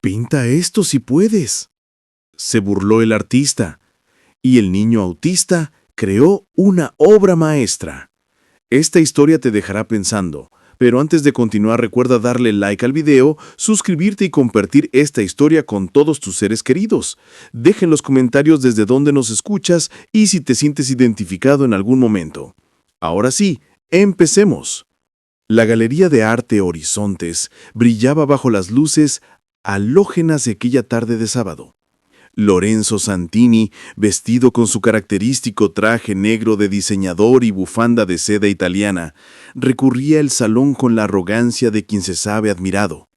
Pinta esto si puedes. Se burló el artista, y el niño autista creó una obra maestra. Esta historia te dejará pensando, pero antes de continuar recuerda darle like al video, suscribirte y compartir esta historia con todos tus seres queridos. Deja en los comentarios desde dónde nos escuchas y si te sientes identificado en algún momento. Ahora sí, empecemos. La Galería de Arte Horizontes brillaba bajo las luces halógenas de aquella tarde de sábado. Lorenzo Santini, vestido con su característico traje negro de diseñador y bufanda de seda italiana, recurría al salón con la arrogancia de quien se sabe admirado.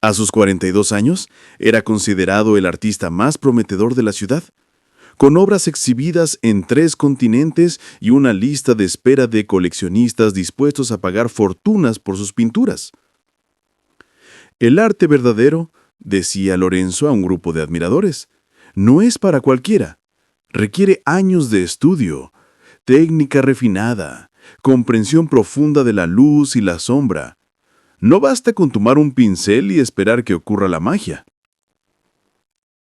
A sus 42 años, era considerado el artista más prometedor de la ciudad, con obras exhibidas en 3 continentes y una lista de espera de coleccionistas dispuestos a pagar fortunas por sus pinturas. El arte verdadero, decía Lorenzo a un grupo de admiradores, no es para cualquiera. Requiere años de estudio, técnica refinada, comprensión profunda de la luz y la sombra. No basta con tomar un pincel y esperar que ocurra la magia.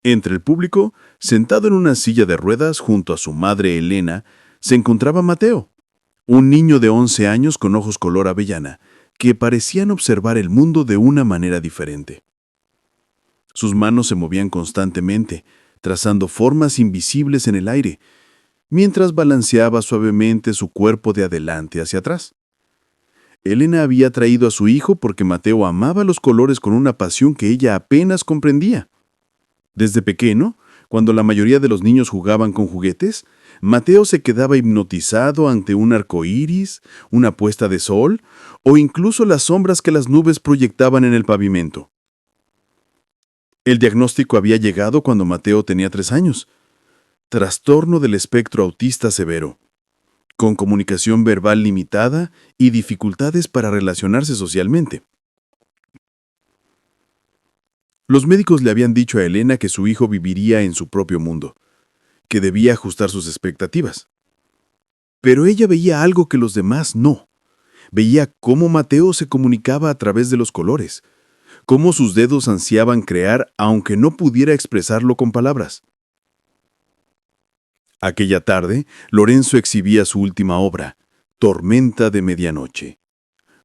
Entre el público, sentado en una silla de ruedas junto a su madre Elena, se encontraba Mateo, un niño de 11 años con ojos color avellana, que parecían observar el mundo de una manera diferente. Sus manos se movían constantemente, trazando formas invisibles en el aire, mientras balanceaba suavemente su cuerpo de adelante hacia atrás. Elena había traído a su hijo porque Mateo amaba los colores con una pasión que ella apenas comprendía. Desde pequeño, cuando la mayoría de los niños jugaban con juguetes, Mateo se quedaba hipnotizado ante un arco iris, una puesta de sol o incluso las sombras que las nubes proyectaban en el pavimento. El diagnóstico había llegado cuando Mateo tenía 3 años. Trastorno del espectro autista severo, con comunicación verbal limitada y dificultades para relacionarse socialmente. Los médicos le habían dicho a Elena que su hijo viviría en su propio mundo, que debía ajustar sus expectativas. Pero ella veía algo que los demás no. Veía cómo Mateo se comunicaba a través de los colores, cómo sus dedos ansiaban crear aunque no pudiera expresarlo con palabras. Aquella tarde, Lorenzo exhibía su última obra, Tormenta de Medianoche.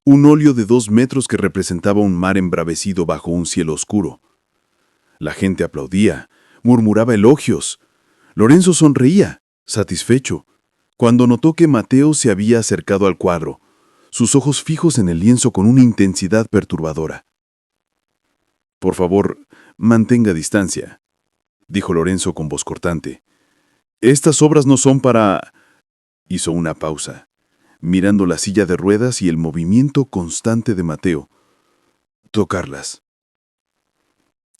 Un óleo de 2 metros que representaba un mar embravecido bajo un cielo oscuro. La gente aplaudía, murmuraba elogios. Lorenzo sonreía, satisfecho, cuando notó que Mateo se había acercado al cuadro, sus ojos fijos en el lienzo con una intensidad perturbadora. «Por favor, mantenga distancia», dijo Lorenzo con voz cortante. «Estas obras no son para...» Hizo una pausa, mirando la silla de ruedas y el movimiento constante de Mateo. «Tocarlas».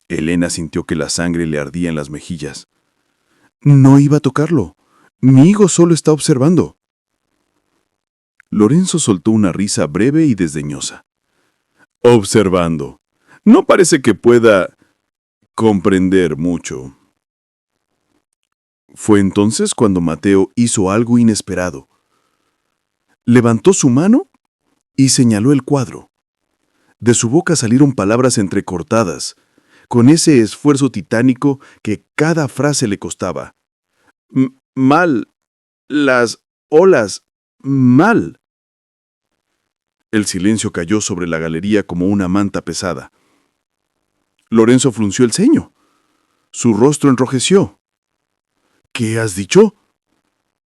Elena sintió que la sangre le ardía en las mejillas. «No iba a tocarlo. Mi hijo solo está observando». Lorenzo soltó una risa breve y desdeñosa. «Observando. No parece que pueda comprender mucho». Fue entonces cuando Mateo hizo algo inesperado. Levantó su mano y señaló el cuadro. De su boca salieron palabras entrecortadas, con ese esfuerzo titánico que cada frase le costaba. «Mal. Las olas. Mal». El silencio cayó sobre la galería como una manta pesada. Lorenzo frunció el ceño. Su rostro enrojeció. «¿Qué has dicho?»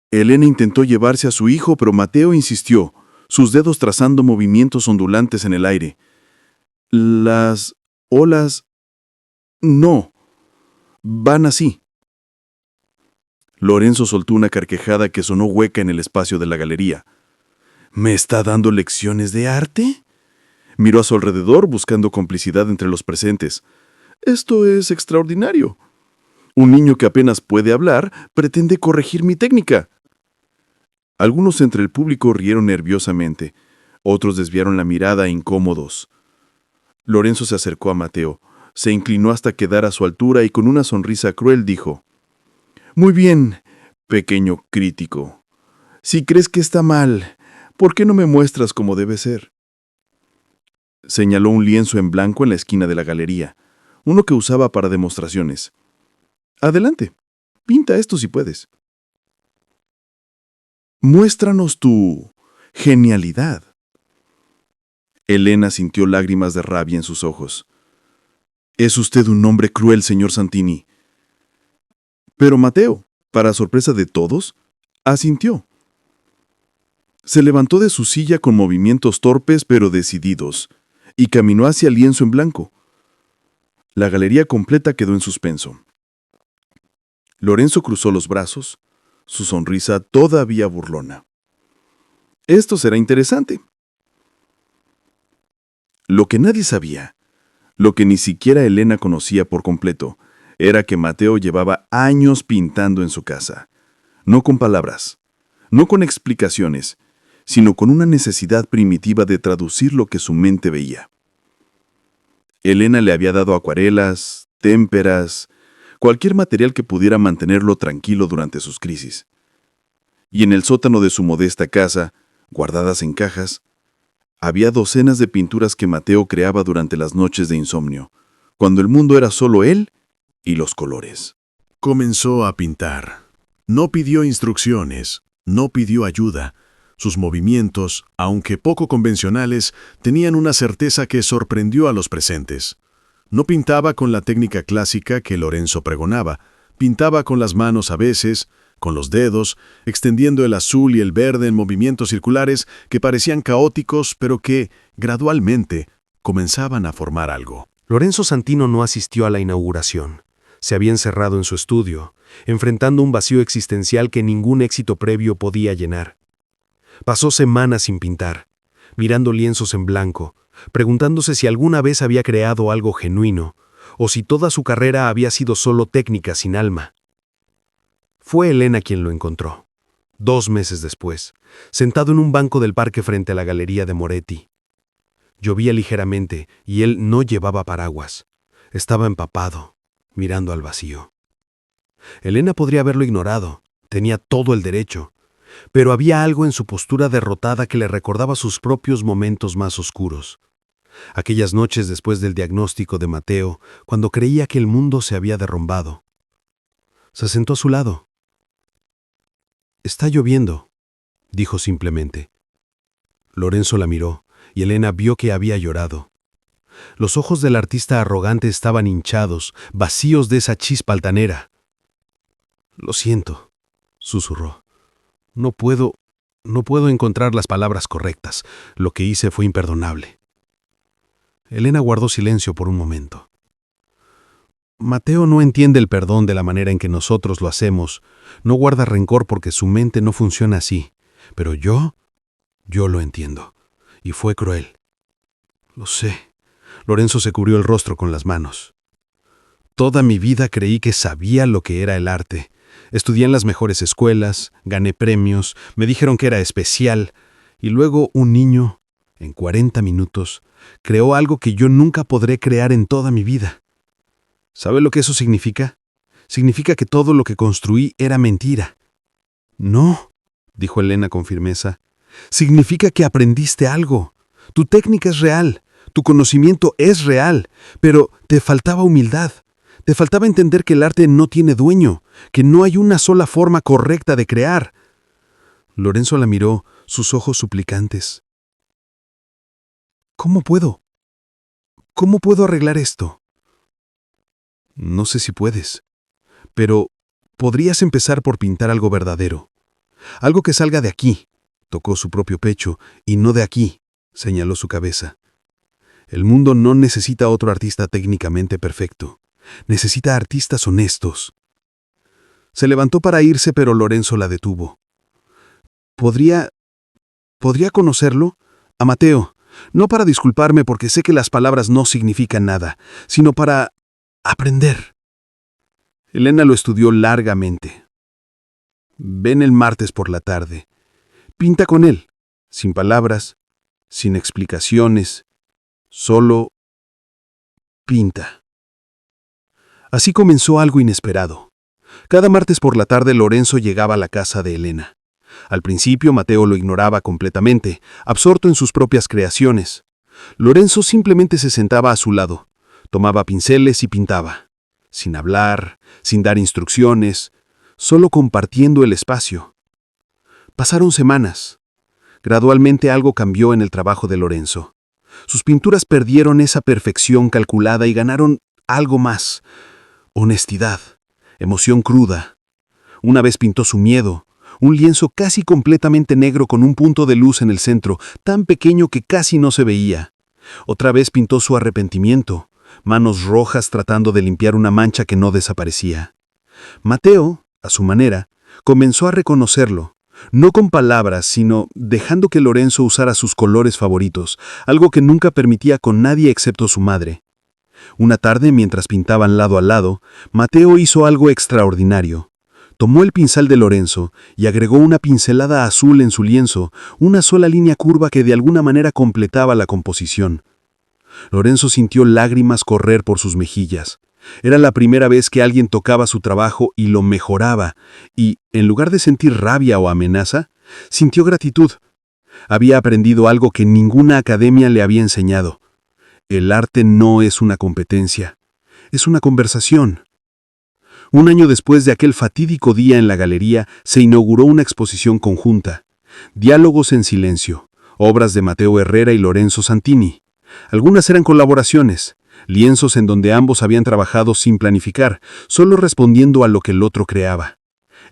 Elena intentó llevarse a su hijo, pero Mateo insistió, sus dedos trazando movimientos ondulantes en el aire. «Las olas... no. Van así». Lorenzo soltó una carcajada que sonó hueca en el espacio de la galería. «¿Me está dando lecciones de arte?» Miró a su alrededor buscando complicidad entre los presentes. «Esto es extraordinario. Un niño que apenas puede hablar pretende corregir mi técnica». Algunos entre el público rieron nerviosamente. Otros desviaron la mirada incómodos. Lorenzo se acercó a Mateo, se inclinó hasta quedar a su altura y con una sonrisa cruel dijo: «Muy bien, pequeño crítico. Si crees que está mal, ¿por qué no me muestras cómo debe ser?». Señaló un lienzo en blanco en la esquina de la galería, uno que usaba para demostraciones. Adelante, pinta esto si puedes. Muéstranos tu genialidad. Elena sintió lágrimas de rabia en sus ojos. Es usted un hombre cruel, señor Santini. Pero Mateo, para sorpresa de todos, asintió. Se levantó de su silla con movimientos torpes pero decididos y caminó hacia el lienzo en blanco. La galería completa quedó en suspenso. Lorenzo cruzó los brazos, su sonrisa todavía burlona. Esto será interesante. Lo que nadie sabía, lo que ni siquiera Elena conocía por completo, era que Mateo llevaba años pintando en su casa. No con palabras, no con explicaciones, sino con una necesidad primitiva de traducir lo que su mente veía. Elena le había dado acuarelas, témperas, cualquier material que pudiera mantenerlo tranquilo durante sus crisis. Y en el sótano de su modesta casa, guardadas en cajas, había docenas de pinturas que Mateo creaba durante las noches de insomnio, cuando el mundo era solo él y los colores. Comenzó a pintar. No pidió instrucciones, no pidió ayuda. Sus movimientos, aunque poco convencionales, tenían una certeza que sorprendió a los presentes. No pintaba con la técnica clásica que Lorenzo pregonaba, pintaba con las manos a veces, con los dedos, extendiendo el azul y el verde en movimientos circulares que parecían caóticos, pero que, gradualmente, comenzaban a formar algo. Lorenzo Santino no asistió a la inauguración. Se había encerrado en su estudio, enfrentando un vacío existencial que ningún éxito previo podía llenar. Pasó semanas sin pintar, mirando lienzos en blanco, preguntándose si alguna vez había creado algo genuino, o si toda su carrera había sido solo técnica sin alma. Fue Elena quien lo encontró, 2 meses después, sentado en un banco del parque frente a la galería de Moretti. Llovía ligeramente y él no llevaba paraguas. Estaba empapado, mirando al vacío. Elena podría haberlo ignorado, tenía todo el derecho, pero había algo en su postura derrotada que le recordaba sus propios momentos más oscuros. Aquellas noches después del diagnóstico de Mateo, cuando creía que el mundo se había derrumbado. Se sentó a su lado. «Está lloviendo», dijo simplemente. Lorenzo la miró, y Elena vio que había llorado. Los ojos del artista arrogante estaban hinchados, vacíos de esa chispa altanera. «Lo siento», susurró. No puedo encontrar las palabras correctas. Lo que hice fue imperdonable». Elena guardó silencio por un momento. Mateo no entiende el perdón de la manera en que nosotros lo hacemos. No guarda rencor porque su mente no funciona así. Pero yo lo entiendo. Y fue cruel. Lo sé. Lorenzo se cubrió el rostro con las manos. Toda mi vida creí que sabía lo que era el arte. Estudié en las mejores escuelas, gané premios, me dijeron que era especial, y luego un niño, en 40 minutos, creó algo que yo nunca podré crear en toda mi vida. ¿Sabe lo que eso significa? Significa que todo lo que construí era mentira. No, dijo Elena con firmeza. Significa que aprendiste algo. Tu técnica es real, tu conocimiento es real, pero te faltaba humildad. Te faltaba entender que el arte no tiene dueño, que no hay una sola forma correcta de crear. Lorenzo la miró, sus ojos suplicantes. ¿Cómo puedo arreglar esto? No sé si puedes, pero podrías empezar por pintar algo verdadero. Algo que salga de aquí. Tocó su propio pecho, y no de aquí, señaló su cabeza. El mundo no necesita otro artista técnicamente perfecto. Necesita artistas honestos. Se levantó para irse, pero Lorenzo la detuvo. ¿Podría conocerlo? A Mateo. No para disculparme porque sé que las palabras no significan nada, sino para aprender. Elena lo estudió largamente. Ven el martes por la tarde. Pinta con él, sin palabras, sin explicaciones, solo pinta. Así comenzó algo inesperado. Cada martes por la tarde Lorenzo llegaba a la casa de Elena. Al principio Mateo lo ignoraba completamente, absorto en sus propias creaciones. Lorenzo simplemente se sentaba a su lado, Tomaba pinceles y pintaba, sin hablar, sin dar instrucciones, solo compartiendo el espacio. Pasaron semanas. Gradualmente algo cambió en el trabajo de Lorenzo. Sus pinturas perdieron esa perfección calculada y ganaron algo más: honestidad, emoción cruda. Una vez pintó su miedo, un lienzo casi completamente negro con un punto de luz en el centro, tan pequeño que casi no se veía. Otra vez pintó su arrepentimiento, manos rojas tratando de limpiar una mancha que no desaparecía. Mateo, a su manera, comenzó a reconocerlo, no con palabras, sino dejando que Lorenzo usara sus colores favoritos, algo que nunca permitía con nadie excepto su madre. Una tarde, mientras pintaban lado a lado, Mateo hizo algo extraordinario. Tomó el pincel de Lorenzo y agregó una pincelada azul en su lienzo, una sola línea curva que de alguna manera completaba la composición. Lorenzo sintió lágrimas correr por sus mejillas. Era la primera vez que alguien tocaba su trabajo y lo mejoraba, y, en lugar de sentir rabia o amenaza, sintió gratitud. Había aprendido algo que ninguna academia le había enseñado. El arte no es una competencia, es una conversación. Un año después de aquel fatídico día en la galería, se inauguró una exposición conjunta. Diálogos en silencio, obras de Mateo Herrera y Lorenzo Santini. Algunas eran colaboraciones, lienzos en donde ambos habían trabajado sin planificar, solo respondiendo a lo que el otro creaba.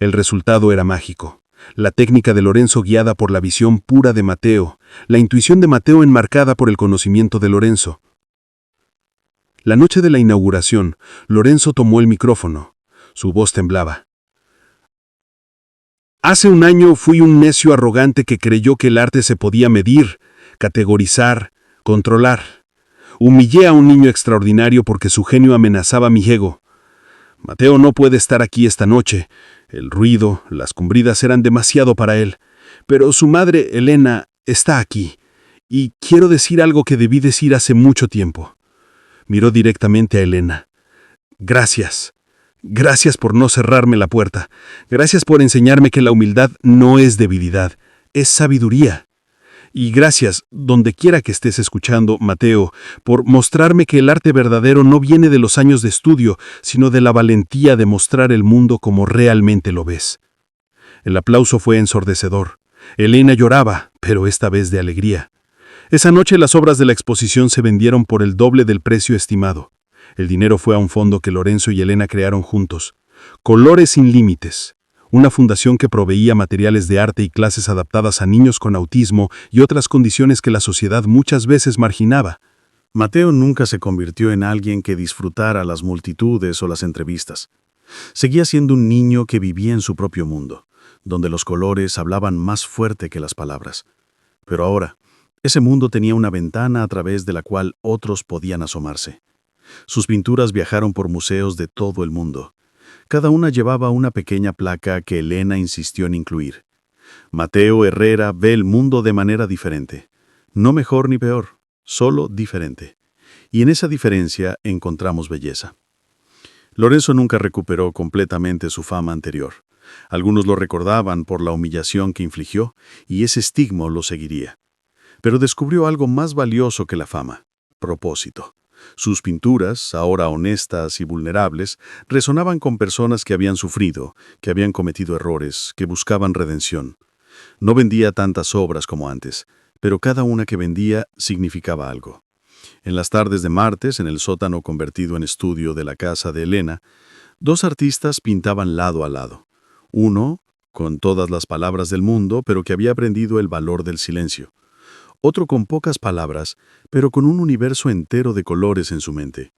El resultado era mágico. La técnica de Lorenzo guiada por la visión pura de Mateo, la intuición de Mateo enmarcada por el conocimiento de Lorenzo. La noche de la inauguración, Lorenzo tomó el micrófono. Su voz temblaba. Hace un año fui un necio arrogante que creyó que el arte se podía medir, categorizar, controlar. Humillé a un niño extraordinario porque su genio amenazaba mi ego. Mateo no puede estar aquí esta noche. El ruido, las cumbridas eran demasiado para él. Pero su madre, Elena, está aquí. Y quiero decir algo que debí decir hace mucho tiempo. Miró directamente a Elena. Gracias. Gracias por no cerrarme la puerta. Gracias por enseñarme que la humildad no es debilidad, es sabiduría. Y gracias, donde quiera que estés escuchando, Mateo, por mostrarme que el arte verdadero no viene de los años de estudio, sino de la valentía de mostrar el mundo como realmente lo ves. El aplauso fue ensordecedor. Elena lloraba, pero esta vez de alegría. Esa noche las obras de la exposición se vendieron por el doble del precio estimado. El dinero fue a un fondo que Lorenzo y Elena crearon juntos. Colores sin límites. Una fundación que proveía materiales de arte y clases adaptadas a niños con autismo y otras condiciones que la sociedad muchas veces marginaba. Mateo nunca se convirtió en alguien que disfrutara las multitudes o las entrevistas. Seguía siendo un niño que vivía en su propio mundo, donde los colores hablaban más fuerte que las palabras. Pero ahora, ese mundo tenía una ventana a través de la cual otros podían asomarse. Sus pinturas viajaron por museos de todo el mundo. Cada una llevaba una pequeña placa que Elena insistió en incluir. Mateo Herrera ve el mundo de manera diferente. No mejor ni peor, solo diferente. Y en esa diferencia encontramos belleza. Lorenzo nunca recuperó completamente su fama anterior. Algunos lo recordaban por la humillación que infligió, y ese estigma lo seguiría. Pero descubrió algo más valioso que la fama: propósito. Sus pinturas, ahora honestas y vulnerables, resonaban con personas que habían sufrido, que habían cometido errores, que buscaban redención. No vendía tantas obras como antes, pero cada una que vendía significaba algo. En las tardes de martes, en el sótano convertido en estudio de la casa de Elena, dos artistas pintaban lado a lado. Uno, con todas las palabras del mundo, pero que había aprendido el valor del silencio. Otro con pocas palabras, pero con un universo entero de colores en su mente.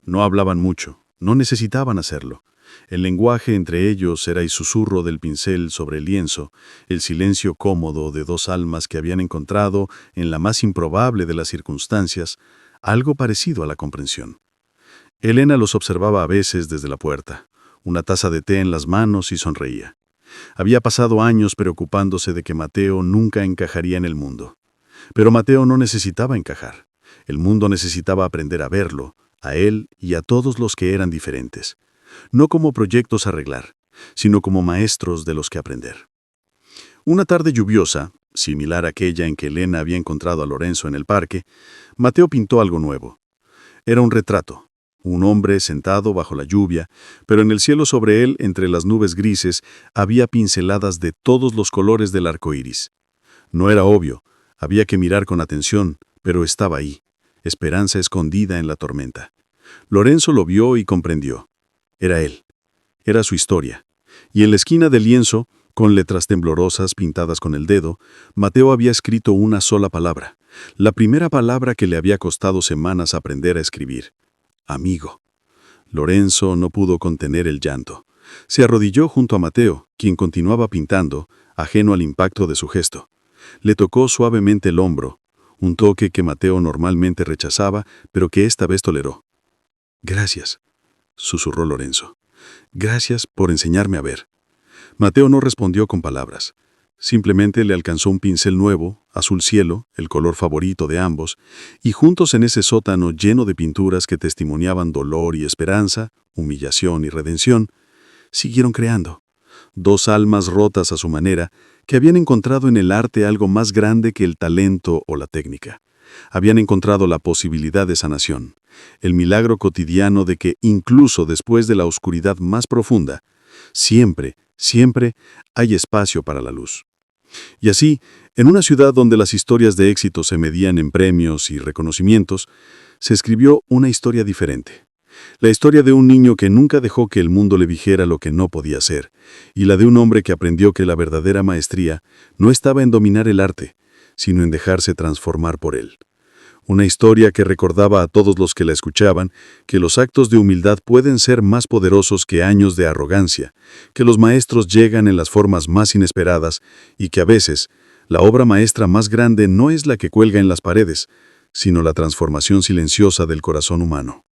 No hablaban mucho, no necesitaban hacerlo. El lenguaje entre ellos era el susurro del pincel sobre el lienzo, el silencio cómodo de dos almas que habían encontrado, en la más improbable de las circunstancias, algo parecido a la comprensión. Elena los observaba a veces desde la puerta, una taza de té en las manos, y sonreía. Había pasado años preocupándose de que Mateo nunca encajaría en el mundo. Pero Mateo no necesitaba encajar. El mundo necesitaba aprender a verlo, a él y a todos los que eran diferentes. No como proyectos a arreglar, sino como maestros de los que aprender. Una tarde lluviosa, similar a aquella en que Elena había encontrado a Lorenzo en el parque, Mateo pintó algo nuevo. Era un retrato, Un hombre sentado bajo la lluvia, pero en el cielo sobre él, entre las nubes grises, había pinceladas de todos los colores del arco iris. No era obvio, había que mirar con atención, pero estaba ahí, esperanza escondida en la tormenta. Lorenzo lo vio y comprendió. Era él. Era su historia. Y en la esquina del lienzo, con letras temblorosas pintadas con el dedo, Mateo había escrito una sola palabra, la primera palabra que le había costado semanas aprender a escribir. Amigo. Lorenzo no pudo contener el llanto. Se arrodilló junto a Mateo, quien continuaba pintando, ajeno al impacto de su gesto. Le tocó suavemente el hombro, un toque que Mateo normalmente rechazaba, pero que esta vez toleró. «Gracias», susurró Lorenzo. «Gracias por enseñarme a ver». Mateo no respondió con palabras. Simplemente le alcanzó un pincel nuevo, azul cielo, el color favorito de ambos, y juntos en ese sótano lleno de pinturas que testimoniaban dolor y esperanza, humillación y redención, siguieron creando. Dos almas rotas a su manera, que habían encontrado en el arte algo más grande que el talento o la técnica. Habían encontrado la posibilidad de sanación, el milagro cotidiano de que, incluso después de la oscuridad más profunda, siempre hay espacio para la luz. Y así, en una ciudad donde las historias de éxito se medían en premios y reconocimientos, se escribió una historia diferente. La historia de un niño que nunca dejó que el mundo le dijera lo que no podía hacer, y la de un hombre que aprendió que la verdadera maestría no estaba en dominar el arte, sino en dejarse transformar por él. Una historia que recordaba a todos los que la escuchaban que los actos de humildad pueden ser más poderosos que años de arrogancia, que los maestros llegan en las formas más inesperadas y que a veces la obra maestra más grande no es la que cuelga en las paredes, sino la transformación silenciosa del corazón humano.